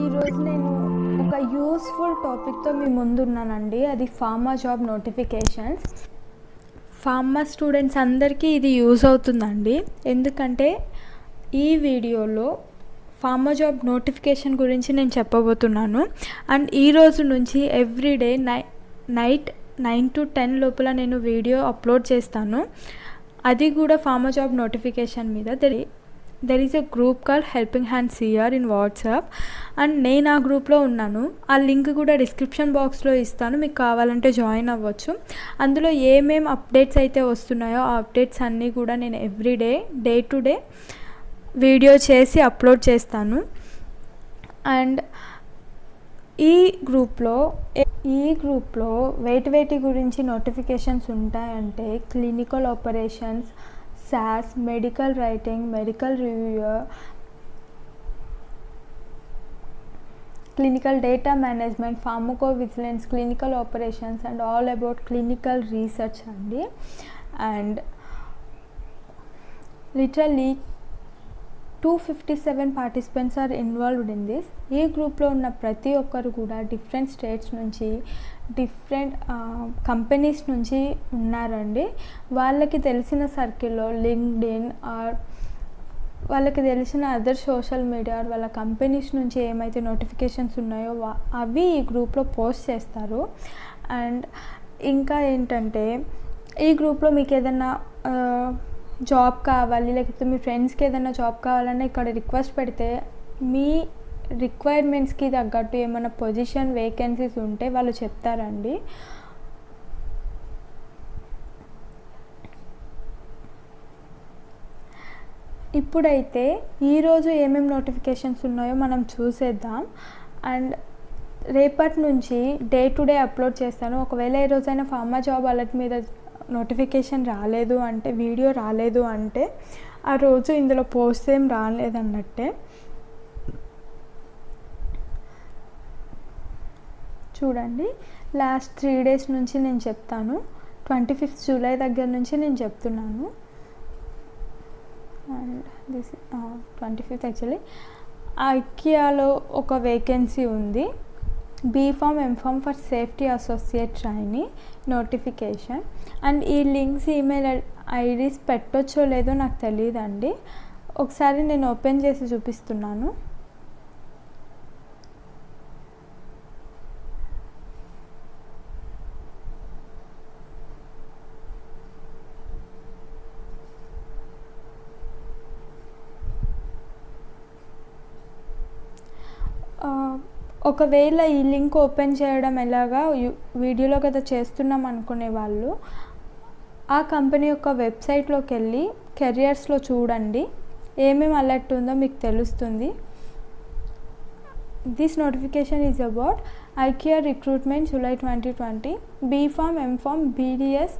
ఈరోజు నేను ఒక యూస్ఫుల్ టాపిక్తో మీ ముందున్నానండి. అది pharma job notifications. Pharma students అందరికీ ఇది యూజ్ అవుతుందండి. ఎందుకంటే ఈ వీడియోలో ఫార్మా జాబ్ నోటిఫికేషన్ గురించి నేను చెప్పబోతున్నాను. అండ్ ఈరోజు నుంచి ఎవ్రీడే నైట్ 9 to 10 లోపల నేను వీడియో అప్లోడ్ చేస్తాను. అది కూడా ఫార్మా జాబ్ నోటిఫికేషన్ మీద. There is a group call helping hand CR in WhatsApp. And నేను ఆ గ్రూప్లో ఉన్నాను. ఆ లింక్ కూడా డిస్క్రిప్షన్ బాక్స్లో ఇస్తాను, మీకు కావాలంటే జాయిన్ అవ్వచ్చు. అందులో ఏమేమి అప్డేట్స్ అయితే వస్తున్నాయో ఆ అప్డేట్స్ అన్నీ కూడా నేను everyday day to day video చేసి అప్లోడ్ చేస్తాను. అండ్ ఈ గ్రూప్లో వేటి గురించి నోటిఫికేషన్స్ ఉంటాయంటే clinical operations, SAS, medical writing, medical reviewer, clinical data management, pharmacovigilance, clinical operations and all about clinical research అండి. And literally 257 participants are involved in this. ఈ గ్రూప్లో ఉన్న ప్రతి ఒక్కరు కూడా డిఫరెంట్ స్టేట్స్ నుంచి, డిఫరెంట్ కంపెనీస్ నుంచి ఉన్నారండి. వాళ్ళకి తెలిసిన సర్కిల్లో లింక్డ్ఇన్ ఆర్ వాళ్ళకి తెలిసిన అదర్ సోషల్ మీడియా వాళ్ళ కంపెనీస్ నుంచి ఏమైతే నోటిఫికేషన్స్ ఉన్నాయో అవి ఈ గ్రూప్లో పోస్ట్ చేస్తారు. అండ్ ఇంకా ఏంటంటే ఈ గ్రూప్లో మీకు ఏదైనా జాబ్ కావాలి, లేకపోతే మీ ఫ్రెండ్స్కి ఏదైనా జాబ్ కావాలన్నా ఇక్కడ రిక్వెస్ట్ పెడితే మీ రిక్వైర్మెంట్స్కి తగ్గట్టు ఏమైనా పొజిషన్ వేకెన్సీస్ ఉంటే వాళ్ళు చెప్తారండి. ఇప్పుడైతే ఈరోజు ఏమేమి నోటిఫికేషన్స్ ఉన్నాయో మనం చూసేద్దాం. అండ్ రేపటి నుంచి డే టు డే అప్లోడ్ చేస్తాను. ఒకవేళ ఏ రోజైనా ఫార్మా జాబ్ అలర్ట్ మీద నోటిఫికేషన్ రాలేదు అంటే, వీడియో రాలేదు అంటే ఆ రోజు ఇందులో పోస్ట్ ఏం రాలేదన్నట్టే. చూడండి, లాస్ట్ 3 days నుంచి నేను చెప్తాను. 25th July దగ్గర నుంచి నేను చెప్తున్నాను. అండ్ దిస్ 25th యాక్చువల్లీ ఐకియాలో ఒక వేకెన్సీ ఉంది. B Pharm M Pharm for safety associate trainee notification. And ఈ లింక్స్, ఈమెయిల్ ఐడీస్ పెట్టొచ్చో లేదో నాకు తెలియదండి. ఒకసారి నేను ఓపెన్ చేసి చూపిస్తున్నాను. ఒకవేళ ఈ లింక్ ఓపెన్ చేయడం ఎలాగా వీడియోలో కదా చేస్తున్నాం అనుకునే వాళ్ళు ఆ కంపెనీ యొక్క వెబ్సైట్లోకి వెళ్ళి కెరియర్స్లో చూడండి, ఏమేమి అలర్ట్ ఉందో మీకు తెలుస్తుంది. This notification is about IKEA recruitment July 2020. B Pharm M Pharm BDS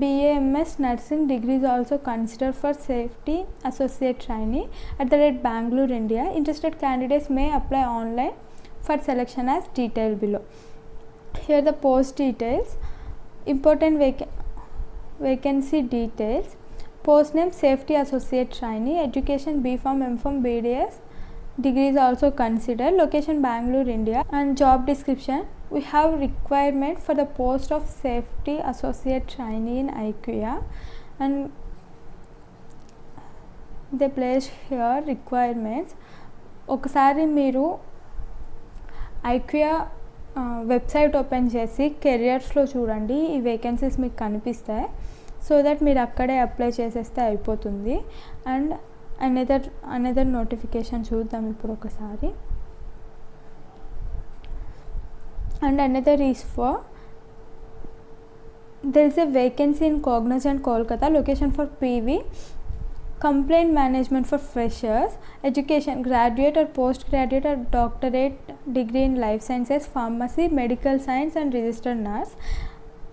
BAMS nursing degrees also considered for safety associate trainee @ Bangalore, India. Interested candidates may apply online for selection as detailed below. Here the post details, important vacancy details, post name safety associate trainee, education BPharm MPharm BDS degrees also considered, location Bangalore, India. And job description, we have requirement for the post of safety associate trainee in IQVIA, and they place here requirements. ఒకసారి మీరు ఐక్వియా website open చేసి కెరియర్స్లో చూడండి, ఈ vacancies మీకు కనిపిస్తాయి. So that మీరు అక్కడే apply చేసేస్తే అయిపోతుంది. అండ్ అనదర్ నోటిఫికేషన్ చూద్దాం ఇప్పుడు ఒకసారి. And another is for there is a vacancy in Cognizant Kolkata, location for PV, complaint management for freshers, education graduate or postgraduate or doctorate degree in life sciences, pharmacy, medical science and registered nurse.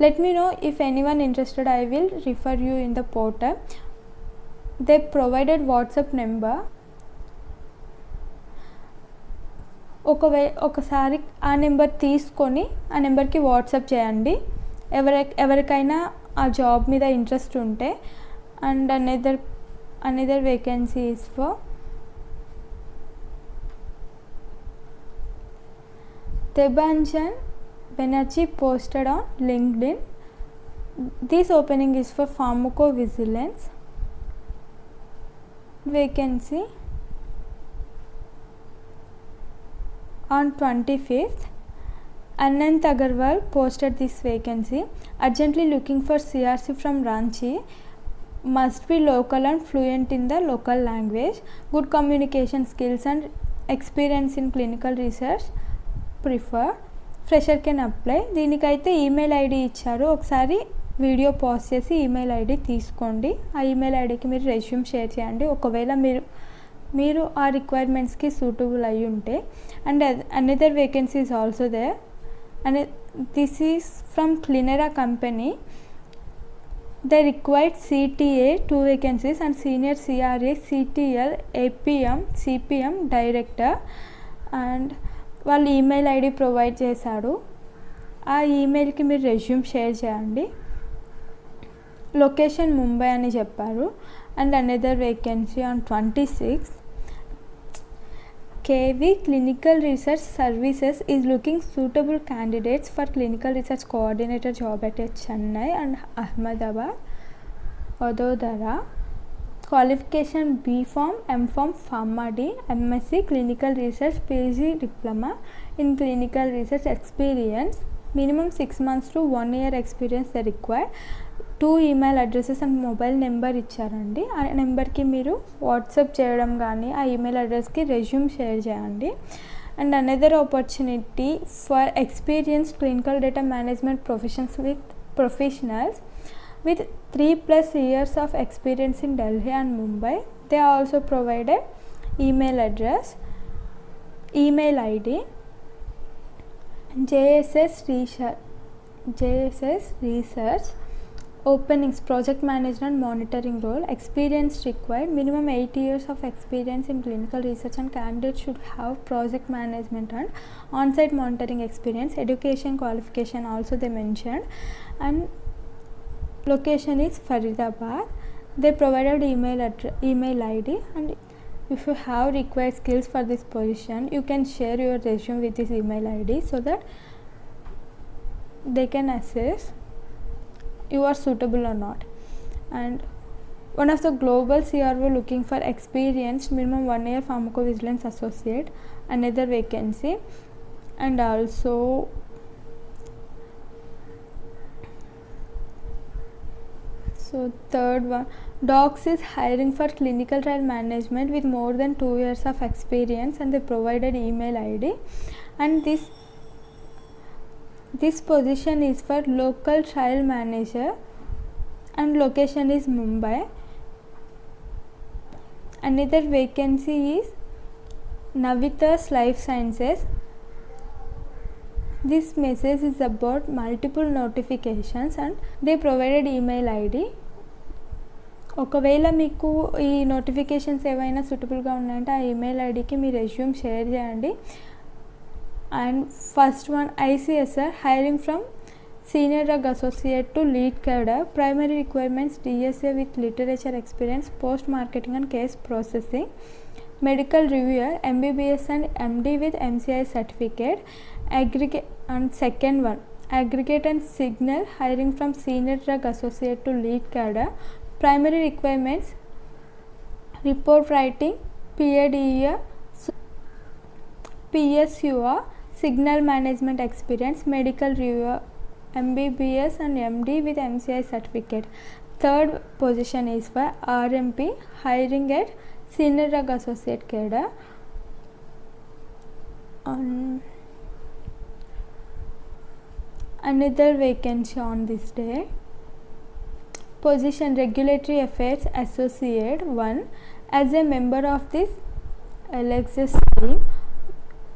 Let me know if anyone interested. I will refer you in the portal. They provided WhatsApp number. ఒకసారి ఆ number తీసుకొని ఆ నెంబర్కి WhatsApp చేయండి ఎవరికైనా ఆ job మీద interest ఉంటే. And another vacancy is for Debanjan Banerjee posted on LinkedIn. This opening is for pharmacovigilance vacancy on 25th. Anant Agarwal posted this vacancy. Urgently looking for CRC from Ranchi. Must be local and fluent in the local language. Good communication skills and experience in clinical research prefer. Fresher can apply. దీనికైతే email ID ఇచ్చారు. ఒకసారి video pause చేసి email ID తీసుకోండి. ఆ email ఐడికి మీరు resume share చేయండి. ఒకవేళ మీరు ఆ రిక్వైర్మెంట్స్కి సూటబుల్ అయి ఉంటే. And another vacancy is also there. And this is from Clinera company. They required CTA 2 vacancies and senior CRA, CTL, APM, CPM director. And వాళ్ళు ఈమెయిల్ ఐడి ప్రొవైడ్ చేశాడు. ఆ ఈమెయిల్కి మీరు రెజ్యూమ్ షేర్ చేయండి. లొకేషన్ ముంబై అని చెప్పారు. And another vacancy on 26th. KV Clinical Research Services is looking suitable candidates for clinical research coordinator job at Chennai and Ahmedabad, Vadodara. Qualification B.Pharm, M.Pharm, Pharma-D, MSc Clinical Research, PG Diploma in Clinical Research experience. Minimum 6 months to 1 year experience they require. 2 email addresses and mobile number ఇచ్చారండి. ఆ నెంబర్కి మీరు WhatsApp చేయడం కానీ ఆ email అడ్రస్కి resume share చేయండి. And another opportunity for experienced clinical data management professionals with 3+ years of experience in Delhi and Mumbai. They also provided email address, email ID. JSS Research openings, project management monitoring role. Experience required, minimum 8 years of experience in clinical research and candidates should have project management and on-site monitoring experience. Education qualification also they mentioned. And location is Faridabad. They provided email ID. And if you have required skills for this position, you can share your resume with this email ID so that they can assess you are suitable or not. And one of the global CRO looking for experienced minimum 1 year pharmacovigilance associate, another vacancy. And also so third one, Docs is hiring for clinical trial management with more than 2 years of experience, and they provided email ID. And this position is for local trial manager and location is Mumbai. Another vacancy is Navitas Life Sciences. This message is about multiple notifications and they provided email ID. ఒకవేళ మీకు ఈ notifications ఏవైనా సూటబుల్గా ఉన్నాయంటే ఆ email ఐడికి మీ resume share చేయండి. And first one ICSR hiring from senior drug associate to lead cadre. Primary requirements DSA with literature experience, post marketing and case processing. Medical reviewer MBBS and MD with MCI certificate. Aggregate. And second one, aggregate and signal hiring from senior drug associate to lead cadre. Primary requirements report writing, PADEA, PSUA, signal management experience. Medical reviewer MBBS and MD with MCI certificate. Third position is for RMP hiring at senior drug associate cadre. Another vacancy on this day, position regulatory affairs associate 1. As a member of this Alexis team,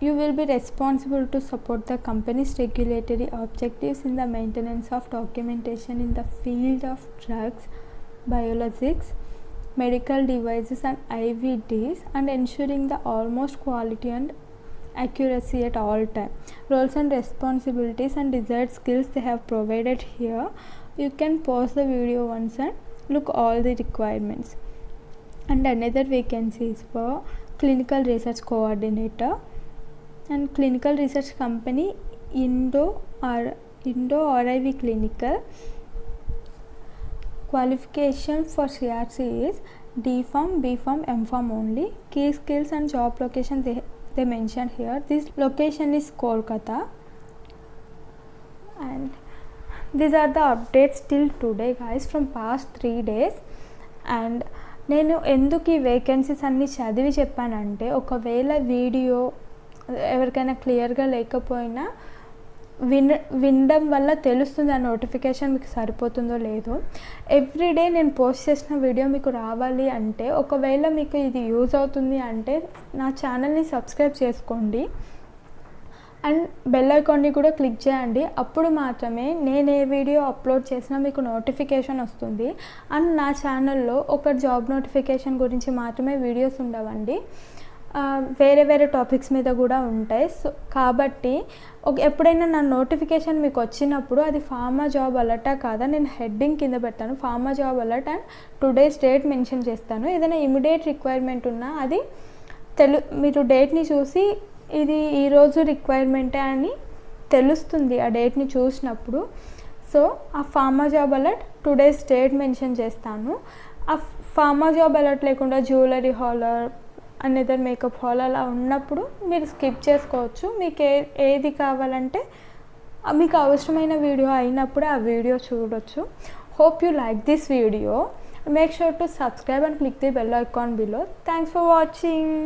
you will be responsible to support the company's regulatory objectives in the maintenance of documentation in the field of drugs, biologics, medical devices and IVDs, and ensuring the almost quality and accuracy at all time. Roles and responsibilities and desired skills they have provided here. You can pause the video once and look all the requirements. And another vacancy is for clinical research coordinator. and clinical research company Indo RIV Clinical. Qualification for CRC is D Pharm, B Pharm, M Pharm only. Key skills and job location they mentioned here. This location is Kolkata, and these are the updates till today guys from past 3 days. And నేను ఎందుకు ఈ vacancies అన్నీ చదివి చెప్పానంటే, ఒకవేళ video ఎవరికైనా క్లియర్గా లేకపోయినా వినడం వల్ల తెలుస్తుంది ఆ నోటిఫికేషన్ మీకు సరిపోతుందో లేదో. ఎవ్రీడే నేను పోస్ట్ చేసిన వీడియో మీకు రావాలి అంటే, ఒకవేళ మీకు ఇది యూజ్ అవుతుంది అంటే నా ఛానల్ని సబ్స్క్రైబ్ చేసుకోండి అండ్ బెల్ ఐకాన్ని కూడా క్లిక్ చేయండి. అప్పుడు మాత్రమే నేను ఏ వీడియో అప్లోడ్ చేసినా మీకు నోటిఫికేషన్ వస్తుంది. అండ్ నా ఛానల్లో ఒక జాబ్ నోటిఫికేషన్ గురించి మాత్రమే వీడియోస్ ఉండవండి, వేరే వేరే టాపిక్స్ మీద కూడా ఉంటాయి. సో కాబట్టి ఎప్పుడైనా నా నోటిఫికేషన్ మీకు వచ్చినప్పుడు అది ఫార్మా జాబ్ అలర్టా కాదా, నేను హెడ్డింగ్ కింద పెడతాను pharma job alert and today's date mention చేస్తాను. ఏదైనా ఇమీడియట్ రిక్వైర్మెంట్ ఉన్నా అది మీరు డేట్ని చూసి ఇది ఈరోజు రిక్వైర్మెంటే అని తెలుస్తుంది ఆ డేట్ని చూసినప్పుడు. సో ఆ pharma job alert today's date mention చేస్తాను. ఆ ఫార్మా జాబ్ అలర్ట్ లేకుండా జ్యువెలరీ హాలర్ అనేదర్ మేకప్ హాల్ అలా ఉన్నప్పుడు మీరు స్కిప్ చేసుకోవచ్చు. మీకు ఏది కావాలంటే మీకు అవసరమైన వీడియో అయినప్పుడు ఆ వీడియో చూడొచ్చు. Hope you like this video. Make sure to subscribe and click the bell icon below. Thanks for watching.